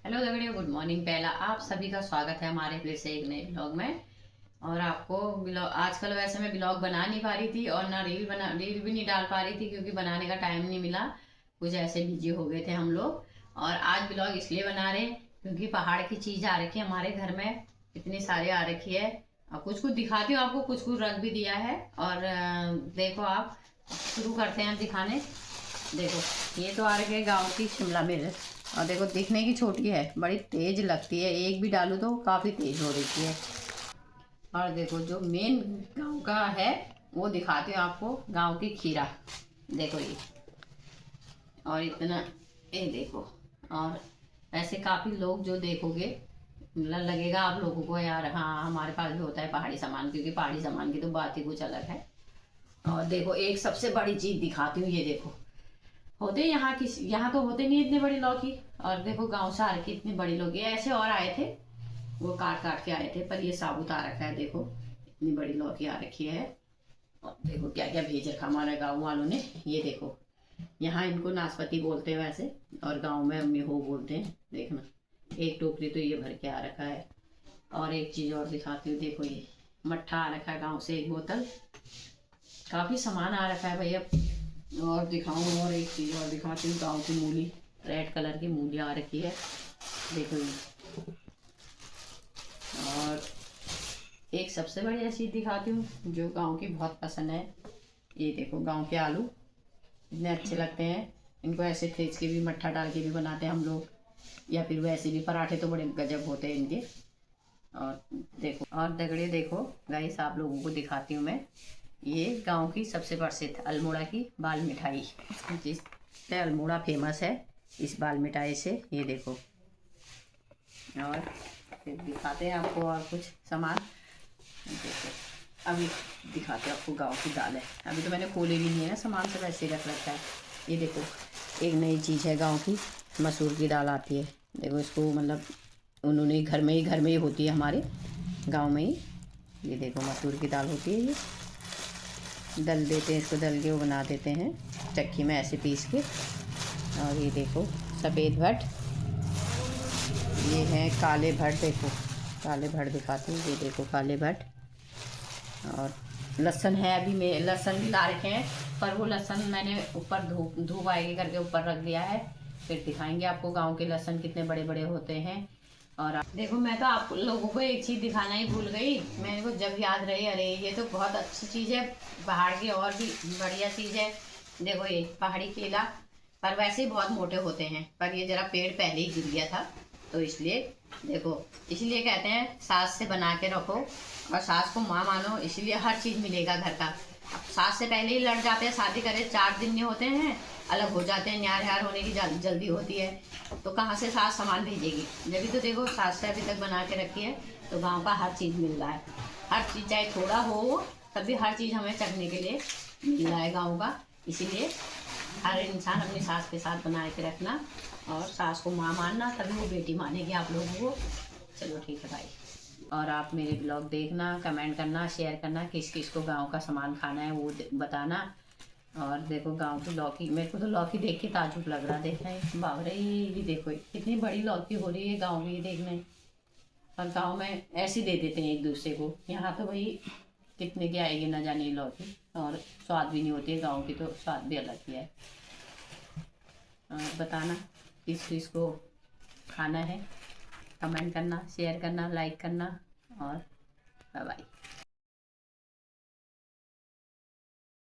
Hello दगड़ियों, good morning. पहला आप सभी का स्वागत है हमारे फिर से एक नए ब्लॉग में। और आपको ब्लॉग आजकल वैसे मैं ब्लॉग बना नहीं पा रही थी और ना रील भी नहीं डाल पा रही थी क्योंकि बनाने का टाइम नहीं मिला। कुछ ऐसे बिजी हो गए थे हम लोग। और आज ब्लॉग इसलिए बना रहे क्योंकि पहाड़ की चीज़ आ रखी है हमारे घर में, इतनी सारी आ रखी है। और कुछ कुछ दिखाती हूँ आपको, कुछ कुछ रख भी दिया है। और देखो आप, शुरू करते हैं दिखाने। देखो ये तो आ रही है गाँव की शिमला मिर्च। और देखो दिखने की छोटी है, बड़ी तेज लगती है, एक भी डालूँ तो काफ़ी तेज हो रही है। और देखो जो मेन गांव का है वो दिखाती हूँ आपको, गांव की खीरा। देखो ये, और इतना, ये देखो। और ऐसे काफ़ी लोग जो देखोगे लगेगा आप लोगों को यार हाँ हमारे पास भी होता है पहाड़ी सामान, क्योंकि पहाड़ी सामान की तो बात ही कुछ अलग है। और देखो एक सबसे बड़ी चीज़ दिखाती हूँ, ये देखो। होते यहाँ की, यहाँ तो होते नहीं इतने बड़ी लौकी। और देखो गांव से आ रखी इतनी बड़ी लौकी, ऐसे और आए थे, वो काट काट के आए थे, पर ये साबुत आ रखा है। देखो इतनी बड़ी लौकी आ रखी है। और देखो क्या क्या भेज रखा हमारे गाँव वालों ने। ये देखो, यहाँ इनको नाशपाती बोलते हैं वैसे, और गाँव में अम्मी हो बोलते हैं। देखना एक टोकरी तो ये भर के आ रखा है। और एक चीज़ और दिखाती हूँ, देखो ये मट्ठा आ रखा है गाँव से, एक बोतल। काफ़ी सामान आ रखा है भैया। और दिखाऊँ, और एक चीज़ और दिखाती हूँ, गाँव की मूली, रेड कलर की मूली आ रखी है। देखो ये। और एक सबसे बढ़िया चीज़ दिखाती हूँ जो गांव की बहुत पसंद है। ये देखो गांव के आलू, इतने अच्छे लगते हैं। इनको ऐसे खींच के भी, मट्ठा डाल के भी बनाते हैं हम लोग, या फिर वैसे भी पराठे तो बड़े गजब होते हैं इनके। और देखो, और दगड़े देखो गाइस, आप लोगों को दिखाती हूँ मैं, ये गांव की सबसे प्रसिद्ध अल्मोड़ा की बाल मिठाई, जिससे अल्मोड़ा फेमस है इस बाल मिठाई से। ये देखो, और फिर दिखाते हैं आपको और कुछ सामान। देखो अभी दिखाते हैं आपको, गांव की दाल है। अभी तो मैंने खोले भी नहीं है ना सामान, सब ऐसे ही रख रखा है। ये देखो एक नई चीज़ है गांव की, मसूर की दाल आती है। देखो इसको, मतलब उन्होंने घर में ही होती है हमारे गांव में ही। ये देखो मसूर की दाल होती है, ये दल देते हैं इसको, दल के वो बना देते हैं चक्की में ऐसे पीस के। और ये देखो सफ़ेद भट्ट, ये है काले भट्ट। देखो काले भट्ट दिखाती हूँ, ये देखो काले भट्ट। और लहसुन है, अभी मैं लहसुन भी ला रखे हैं, पर वो लहसुन मैंने ऊपर धूप आएगी करके ऊपर रख दिया है। फिर दिखाएंगे आपको गांव के लहसुन कितने बड़े बड़े होते हैं। और देखो मैं तो आप लोगों को एक चीज़ दिखाना ही भूल गई, मेरे को जब याद रही, अरे ये तो बहुत अच्छी चीज़ है पहाड़ की, और भी बढ़िया चीज़ है। देखो ये पहाड़ी केला, पर वैसे ही बहुत मोटे होते हैं, पर ये जरा पेड़ पहले ही गिर गया था तो इसलिए। देखो इसलिए कहते हैं सास से बना के रखो, और सास को माँ मानो, इसलिए हर चीज़ मिलेगा घर का। अब सास से पहले ही लड़ जाते हैं, शादी करे 4 दिन नहीं होते हैं अलग हो जाते हैं, न्यार ह्यार होने की जल्दी होती है, तो कहाँ से सास सामान भेजेगी। जब तो देखो सास से अभी तक बना के रखी है, तो गाँव का हर चीज़ मिल रहा है। हर चीज़ चाहे थोड़ा हो, तभी हर चीज़ हमें चखने के लिए मिल रहा है गाँव का। इसीलिए हर इंसान अपनी सास के साथ बना के रखना, और सास को माँ मानना, तभी वो बेटी मानेगी आप लोगों को। चलो ठीक है भाई। और आप मेरे ब्लॉग देखना, कमेंट करना, शेयर करना, किस किस को गांव का सामान खाना है वो बताना। और देखो गांव की लौकी, मेरे को तो लौकी देख के ताजुब लग रहा, देख रहे हैं बावरे, ये देखो कितनी बड़ी लौकी हो रही है गाँव में, ये देखने। और गाँव में ऐसे दे देते हैं एक दूसरे को, यहाँ तो भाई कितने की आएगी ना जाने लौकी, और स्वाद भी नहीं होती है गाँव की, तो स्वाद भी अलग ही है। बताना किस चीज़ को खाना है, कमेंट करना, शेयर करना, लाइक करना, और बाय बाय।